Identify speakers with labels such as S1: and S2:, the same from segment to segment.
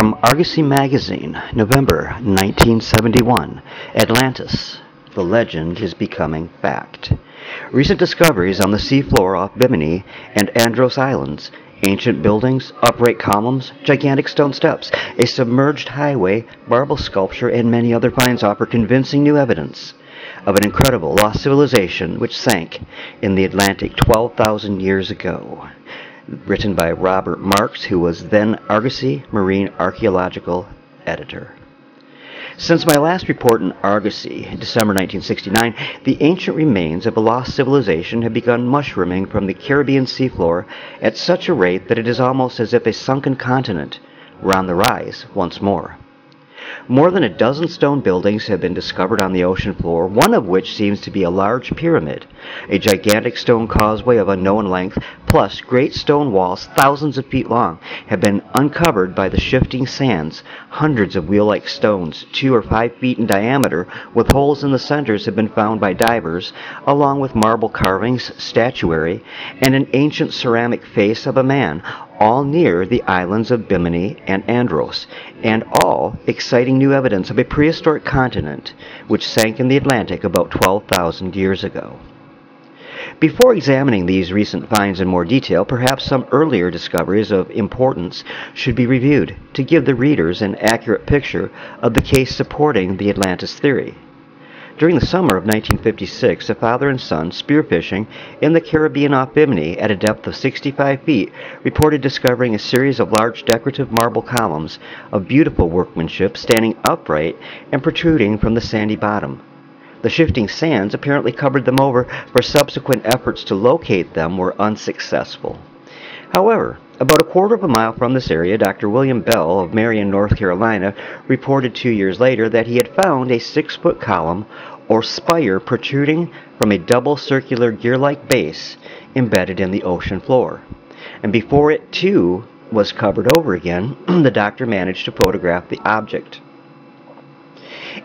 S1: From Argosy magazine, November 1971, Atlantis. The legend is becoming fact. Recent discoveries on the seafloor off Bimini and Andros Islands. Ancient buildings, upright columns, gigantic stone steps, a submerged highway, marble sculpture, and many other finds offer convincing new evidence of an incredible lost civilization which sank in the Atlantic 12,000 years ago. Written by Robert Marks, who was then Argosy Marine Archaeological Editor. Since my last report in Argosy, December 1969, the ancient remains of a lost civilization have begun mushrooming from the Caribbean seafloor at such a rate that it is almost as if a sunken continent were on the rise once more. More than a dozen stone buildings have been discovered on the ocean floor, one of which seems to be a large pyramid. A gigantic stone causeway of unknown length, plus great stone walls thousands of feet long, have been uncovered by the shifting sands. Hundreds of wheel-like stones, 2 or 5 feet in diameter, with holes in the centers, have been found by divers, along with marble carvings, statuary, and an ancient ceramic face of a man, all near the islands of Bimini and Andros, and all exciting new evidence of a prehistoric continent which sank in the Atlantic about 12,000 years ago. Before examining these recent finds in more detail, perhaps some earlier discoveries of importance should be reviewed to give the readers an accurate picture of the case supporting the Atlantis theory. During the summer of 1956, a father and son spearfishing in the Caribbean off Bimini at a depth of 65 feet reported discovering a series of large decorative marble columns of beautiful workmanship standing upright and protruding from the sandy bottom. The shifting sands apparently covered them over, for subsequent efforts to locate them were unsuccessful. However, about a quarter of a mile from this area, Dr. William Bell of Marion, North Carolina, reported 2 years later that he had found a 6-foot column or spire protruding from a double circular gear-like base embedded in the ocean floor. And before it, too, was covered over again, the doctor managed to photograph the object.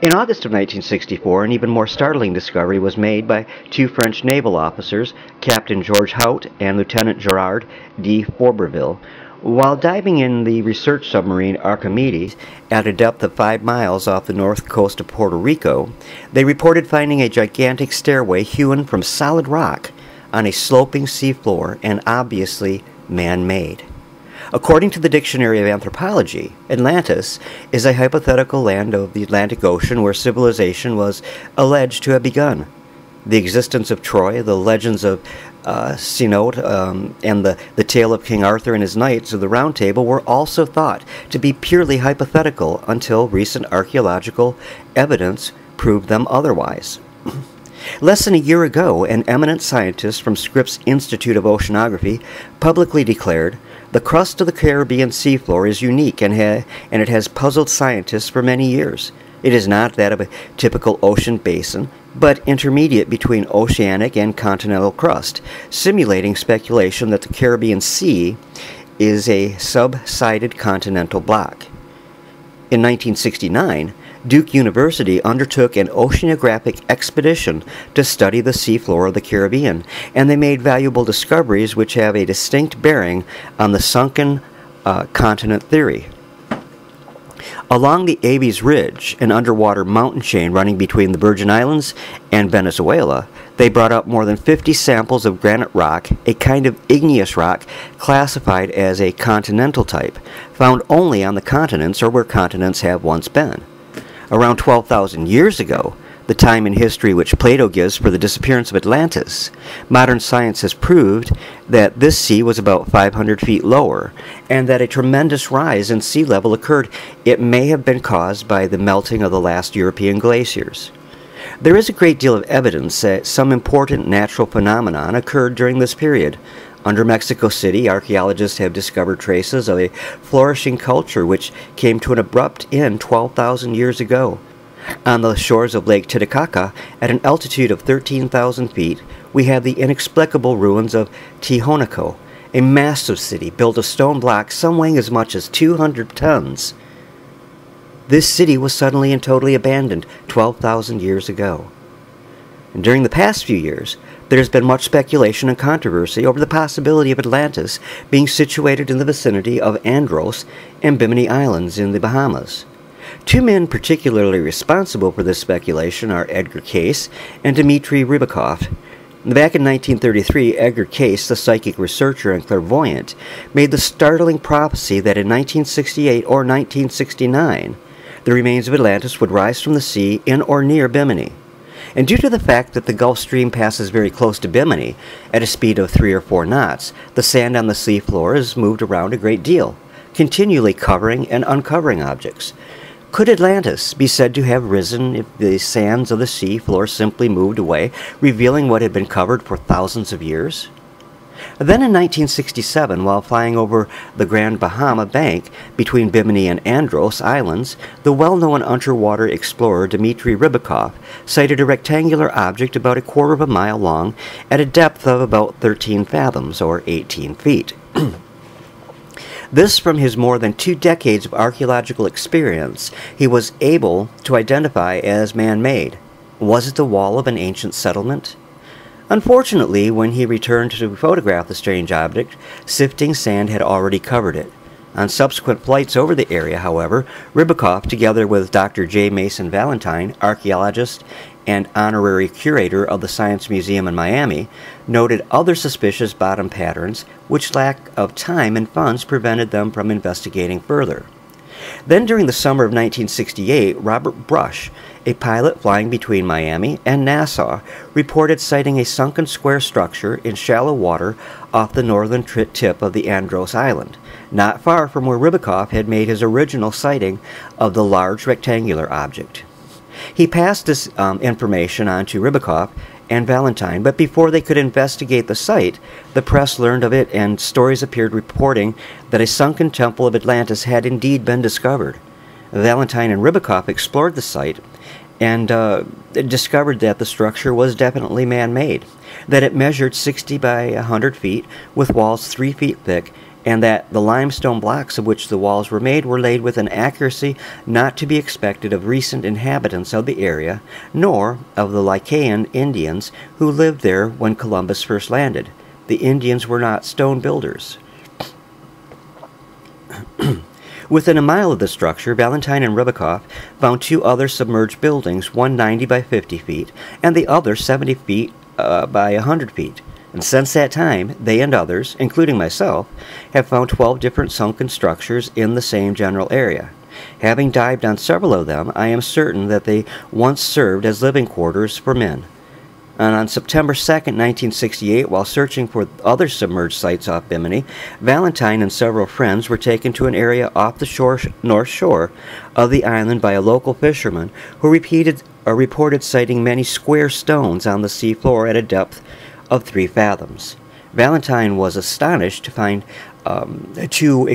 S1: In August of 1964, an even more startling discovery was made by 2 French naval officers, Captain George Haut and Lieutenant Gerard de Forberville, while diving in the research submarine Archimedes at a depth of 5 miles off the north coast of Puerto Rico. They reported finding a gigantic stairway hewn from solid rock on a sloping seafloor and obviously man-made. According to the Dictionary of Anthropology, Atlantis is a hypothetical land of the Atlantic Ocean where civilization was alleged to have begun. The existence of Troy, the legends of Sinote, and the tale of King Arthur and his knights of the Round Table were also thought to be purely hypothetical until recent archaeological evidence proved them otherwise. Less than a year ago, an eminent scientist from Scripps Institute of Oceanography publicly declared, "The crust of the Caribbean seafloor is unique and it has puzzled scientists for many years. It is not that of a typical ocean basin, but intermediate between oceanic and continental crust, simulating speculation that the Caribbean Sea is a subsided continental block." In 1969, Duke University undertook an oceanographic expedition to study the seafloor of the Caribbean, and they made valuable discoveries which have a distinct bearing on the sunken continent theory. Along the Aves Ridge, an underwater mountain chain running between the Virgin Islands and Venezuela, they brought up more than 50 samples of granite rock, a kind of igneous rock classified as a continental type, found only on the continents or where continents have once been. Around 12,000 years ago, the time in history which Plato gives for the disappearance of Atlantis, modern science has proved that this sea was about 500 feet lower, and that a tremendous rise in sea level occurred. It may have been caused by the melting of the last European glaciers. There is a great deal of evidence that some important natural phenomenon occurred during this period. Under Mexico City, archaeologists have discovered traces of a flourishing culture which came to an abrupt end 12,000 years ago. On the shores of Lake Titicaca, at an altitude of 13,000 feet, we have the inexplicable ruins of Tijuanaco, a massive city built of stone blocks, some weighing as much as 200 tons. This city was suddenly and totally abandoned 12,000 years ago. And during the past few years, There has been much speculation and controversy over the possibility of Atlantis being situated in the vicinity of Andros and Bimini Islands in the Bahamas. Two men particularly responsible for this speculation are Edgar Cayce and Dmitry Rybakov. Back in 1933, Edgar Cayce, the psychic researcher and clairvoyant, made the startling prophecy that in 1968 or 1969, the remains of Atlantis would rise from the sea in or near Bimini. And due to the fact that the Gulf Stream passes very close to Bimini, at a speed of 3 or 4 knots, the sand on the seafloor is moved around a great deal, continually covering and uncovering objects. Could Atlantis be said to have risen if the sands of the sea floor simply moved away, revealing what had been covered for thousands of years? Then in 1967, while flying over the Grand Bahama Bank between Bimini and Andros Islands, the well-known underwater explorer Dmitry Rybakov sighted a rectangular object about a quarter of a mile long at a depth of about 13 fathoms, or 18 feet. This, from his more than 2 decades of archaeological experience, he was able to identify as man-made. Was it the wall of an ancient settlement? Unfortunately, when he returned to photograph the strange object, sifting sand had already covered it. On subsequent flights over the area, however, Rybakov, together with Dr. J. Mason Valentine, archaeologist and honorary curator of the Science Museum in Miami, noted other suspicious bottom patterns which lack of time and funds prevented them from investigating further. Then during the summer of 1968, Robert Brush, a pilot flying between Miami and Nassau, reported sighting a sunken square structure in shallow water off the northern tip of the Andros Island, not far from where Rybakov had made his original sighting of the large rectangular object. He passed this information on to Rybakov and Valentine, but before they could investigate the site, the press learned of it and stories appeared reporting that a sunken temple of Atlantis had indeed been discovered. Valentine and Rybakov explored the site and discovered that the structure was definitely man-made, that it measured 60 by 100 feet with walls 3 feet thick, and that the limestone blocks of which the walls were made were laid with an accuracy not to be expected of recent inhabitants of the area, nor of the Lycaean Indians who lived there when Columbus first landed. The Indians were not stone builders. Within a mile of the structure, Valentine and Rybakov found 2 other submerged buildings, one 90 by 50 feet, and the other 70 feet by 100 feet. And since that time, they and others, including myself, have found 12 different sunken structures in the same general area. Having dived on several of them, I am certain that they once served as living quarters for men. And on September 2nd, 1968, while searching for other submerged sites off Bimini, Valentine and several friends were taken to an area off the north shore of the island by a local fisherman who reported sighting many square stones on the seafloor at a depth of 3 fathoms. Valentine was astonished to find 2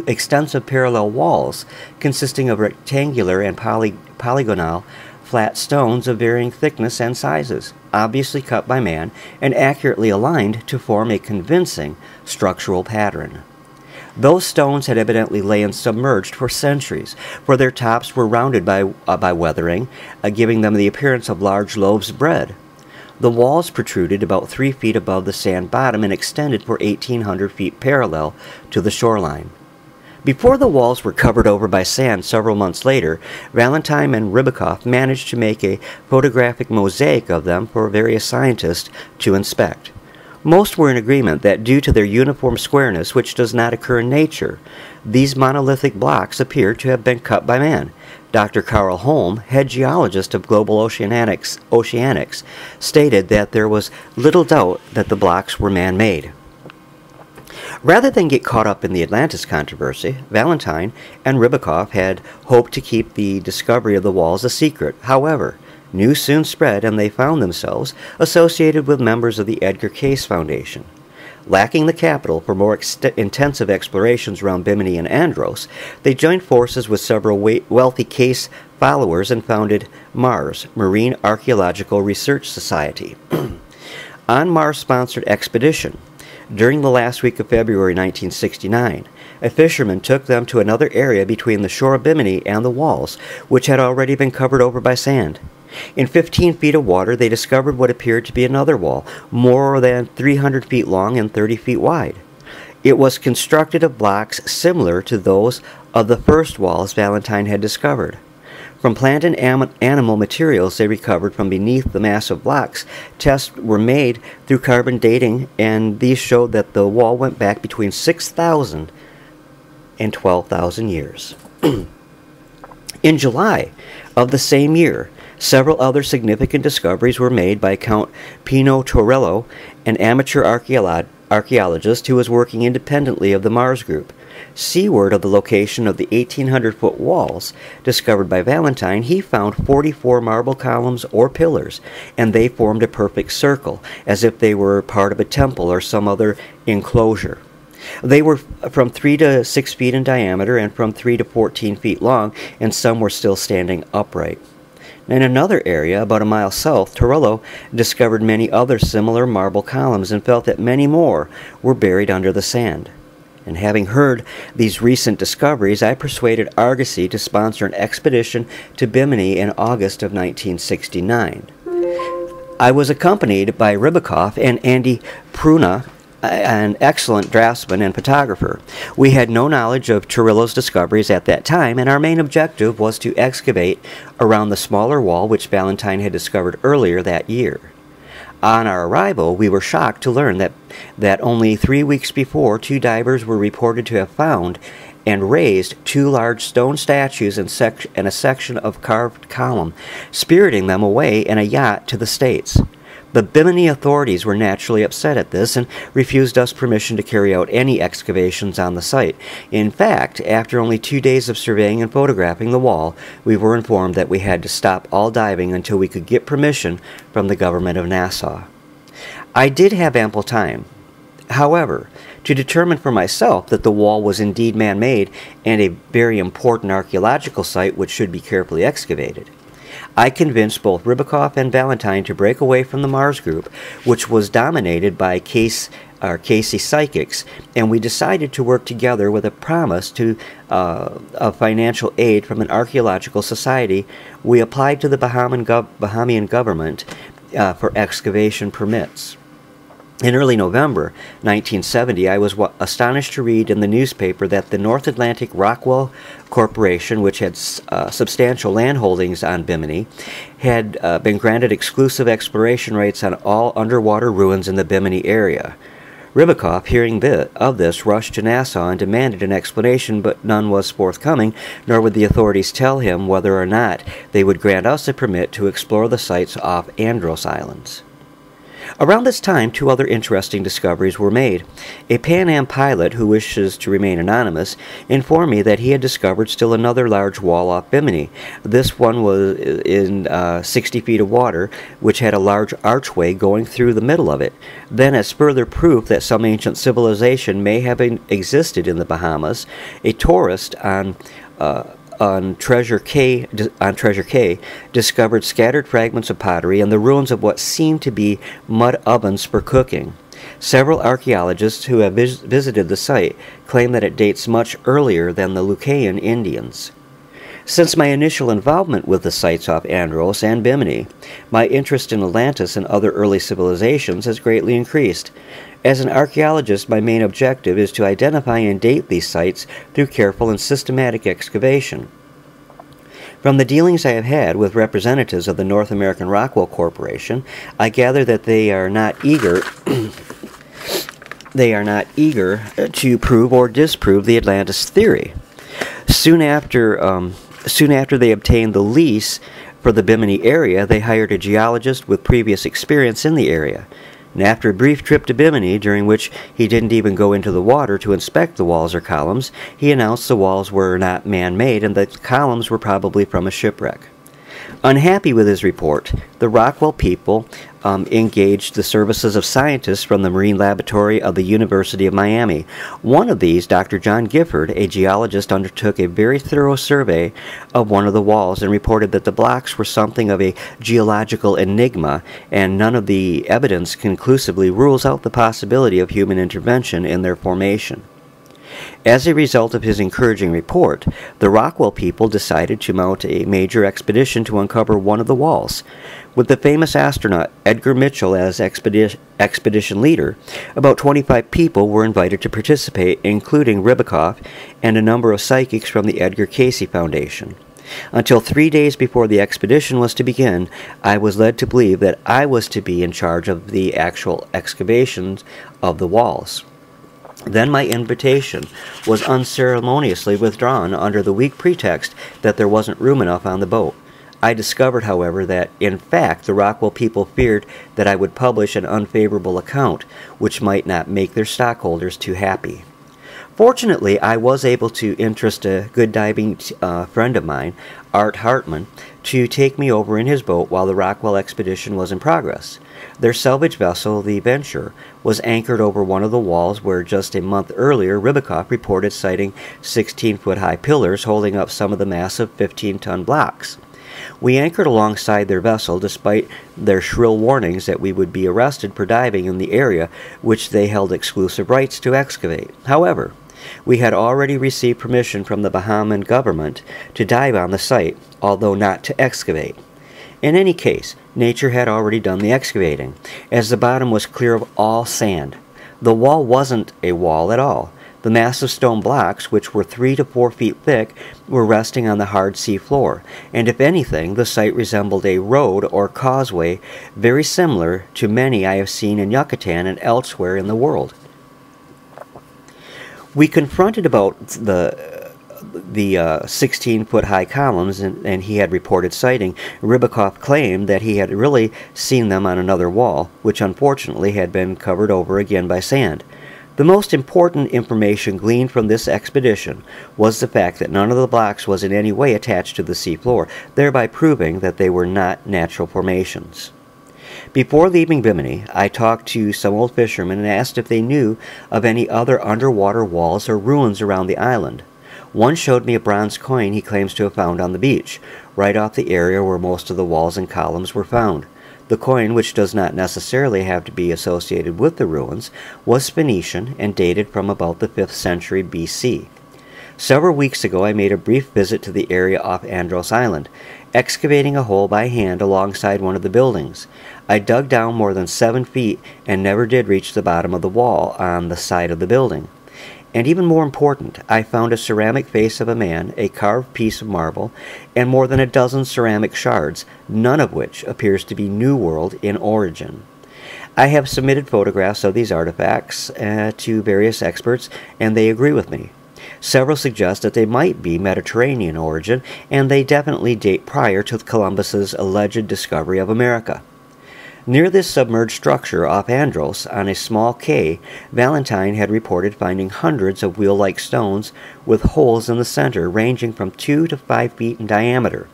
S1: extensive parallel walls consisting of rectangular and polygonal flat stones of varying thickness and sizes, obviously cut by man and accurately aligned to form a convincing structural pattern. Those stones had evidently lain submerged for centuries, for their tops were rounded by weathering, giving them the appearance of large loaves of bread. The walls protruded about 3 feet above the sand bottom and extended for 1,800 feet parallel to the shoreline. Before the walls were covered over by sand several months later, Valentine and Rybakov managed to make a photographic mosaic of them for various scientists to inspect. Most were in agreement that due to their uniform squareness, which does not occur in nature, these monolithic blocks appeared to have been cut by man. Dr. Carl Holm, head geologist of Global Oceanics, stated that there was little doubt that the blocks were man-made. Rather than get caught up in the Atlantis controversy, Valentine and Rybakov had hoped to keep the discovery of the walls a secret. However, news soon spread and they found themselves associated with members of the Edgar Cayce Foundation. Lacking the capital for more intensive explorations around Bimini and Andros, they joined forces with several wealthy Cayce followers and founded MARS, Marine Archaeological Research Society. On Mars-sponsored expedition, during the last week of February 1969, a fisherman took them to another area between the shore of Bimini and the walls, which had already been covered over by sand. In 15 feet of water, they discovered what appeared to be another wall, more than 300 feet long and 30 feet wide. It was constructed of blocks similar to those of the first walls Valentine had discovered. From plant and animal materials they recovered from beneath the massive blocks, tests were made through carbon dating, and these showed that the wall went back between 6,000 and 12,000 years. In July of the same year, several other significant discoveries were made by Count Pino Torello, an amateur archaeologist who was working independently of the Mars group. Seaward of the location of the 1,800-foot walls discovered by Valentine, he found 44 marble columns or pillars, and they formed a perfect circle, as if they were part of a temple or some other enclosure. They were from 3 to 6 feet in diameter and from 3 to 14 feet long, and some were still standing upright. In another area, about a mile south, Torello discovered many other similar marble columns and felt that many more were buried under the sand. And having heard these recent discoveries, I persuaded Argosy to sponsor an expedition to Bimini in August of 1969. I was accompanied by Rybakov and Andy Pruna, an excellent draftsman and photographer. We had no knowledge of Torello's discoveries at that time, and our main objective was to excavate around the smaller wall which Valentine had discovered earlier that year. On our arrival, we were shocked to learn that only 3 weeks before, 2 divers were reported to have found and raised 2 large stone statues and a section of carved column, spiriting them away in a yacht to the States. The Bimini authorities were naturally upset at this and refused us permission to carry out any excavations on the site. In fact, after only 2 days of surveying and photographing the wall, we were informed that we had to stop all diving until we could get permission from the government of Nassau. I did have ample time, however, to determine for myself that the wall was indeed man-made and a very important archaeological site which should be carefully excavated. I convinced both Rybakov and Valentine to break away from the Mars group, which was dominated by Casey psychics, and we decided to work together with a promise of financial aid from an archaeological society. We applied to the Bahamian government for excavation permits. In early November 1970, I was astonished to read in the newspaper that the North Atlantic Rockwell Corporation, which had substantial land holdings on Bimini, had been granted exclusive exploration rights on all underwater ruins in the Bimini area. Rybakov, hearing of this, rushed to Nassau and demanded an explanation, but none was forthcoming, nor would the authorities tell him whether or not they would grant us a permit to explore the sites off Andros Islands. Around this time, 2 other interesting discoveries were made. A Pan Am pilot, who wishes to remain anonymous, informed me that he had discovered still another large wall off Bimini. This one was in 60 feet of water, which had a large archway going through the middle of it. Then, as further proof that some ancient civilization may have existed in the Bahamas, a tourist on Treasure Cay discovered scattered fragments of pottery and the ruins of what seemed to be mud ovens for cooking. Several archaeologists who have visited the site claim that it dates much earlier than the Lucayan Indians. Since my initial involvement with the sites off Andros and Bimini, my interest in Atlantis and other early civilizations has greatly increased. As an archaeologist, my main objective is to identify and date these sites through careful and systematic excavation. From the dealings I have had with representatives of the North American Rockwell Corporation, I gather that they are not eager to prove or disprove the Atlantis theory. Soon after they obtained the lease for the Bimini area, they hired a geologist with previous experience in the area. And after a brief trip to Bimini, during which he didn't even go into the water to inspect the walls or columns, he announced the walls were not man-made and the columns were probably from a shipwreck. Unhappy with his report, the Rockwell people engaged the services of scientists from the Marine Laboratory of the University of Miami. One of these, Dr. John Gifford, a geologist, undertook a very thorough survey of one of the walls and reported that the blocks were something of a geological enigma, and none of the evidence conclusively rules out the possibility of human intervention in their formation. As a result of his encouraging report, the Rockwell people decided to mount a major expedition to uncover one of the walls. With the famous astronaut Edgar Mitchell as expedition leader, about 25 people were invited to participate, including Ribicoff and a number of psychics from the Edgar Cayce Foundation. Until 3 days before the expedition was to begin, I was led to believe that I was to be in charge of the actual excavations of the walls. Then my invitation was unceremoniously withdrawn under the weak pretext that there wasn't room enough on the boat. I discovered, however, that, in fact, the Rockwell people feared that I would publish an unfavorable account, which might not make their stockholders too happy. Fortunately, I was able to interest a good diving friend of mine, Art Hartman, to take me over in his boat while the Rockwell expedition was in progress. Their salvage vessel, the Venture, was anchored over one of the walls where just a month earlier Ribicoff reported sighting 16-foot-high pillars holding up some of the massive 15-ton blocks. We anchored alongside their vessel despite their shrill warnings that we would be arrested for diving in the area which they held exclusive rights to excavate. However, we had already received permission from the Bahamian government to dive on the site, although not to excavate. In any case, nature had already done the excavating, as the bottom was clear of all sand. The wall wasn't a wall at all. The massive stone blocks, which were 3 to 4 feet thick, were resting on the hard sea floor, and if anything, the site resembled a road or causeway very similar to many I have seen in Yucatan and elsewhere in the world. We confronted about the 16-foot-high columns, and he had reported sighting. Ribicoff claimed that he had really seen them on another wall, which unfortunately had been covered over again by sand. The most important information gleaned from this expedition was the fact that none of the blocks was in any way attached to the seafloor, thereby proving that they were not natural formations. Before leaving Bimini, I talked to some old fishermen and asked if they knew of any other underwater walls or ruins around the island. One showed me a bronze coin he claims to have found on the beach, right off the area where most of the walls and columns were found. The coin, which does not necessarily have to be associated with the ruins, was Phoenician and dated from about the 5th century BC. Several weeks ago I made a brief visit to the area off Andros Island, excavating a hole by hand alongside one of the buildings. I dug down more than 7 feet and never did reach the bottom of the wall on the side of the building. And even more important, I found a ceramic face of a man, a carved piece of marble, and more than a dozen ceramic shards, none of which appears to be New World in origin. I have submitted photographs of these artifacts to various experts, and they agree with me. Several suggest that they might be Mediterranean origin, and they definitely date prior to Columbus's alleged discovery of America. Near this submerged structure off Andros, on a small cay, Valentine had reported finding hundreds of wheel-like stones with holes in the center ranging from 2 to 5 feet in diameter.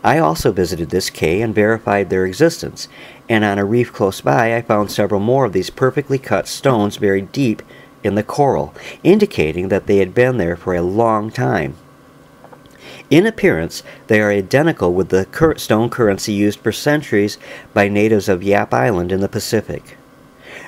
S1: I also visited this cay and verified their existence, and on a reef close by I found several more of these perfectly cut stones buried deep in the coral, indicating that they had been there for a long time. In appearance, they are identical with the stone currency used for centuries by natives of Yap Island in the Pacific.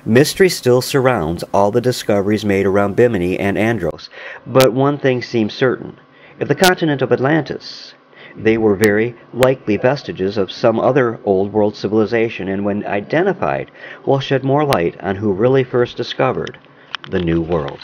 S1: Mystery still surrounds all the discoveries made around Bimini and Andros, but one thing seems certain. If the continent of Atlantis, they were very likely vestiges of some other old world civilization, and when identified, will shed more light on who really first discovered the New World.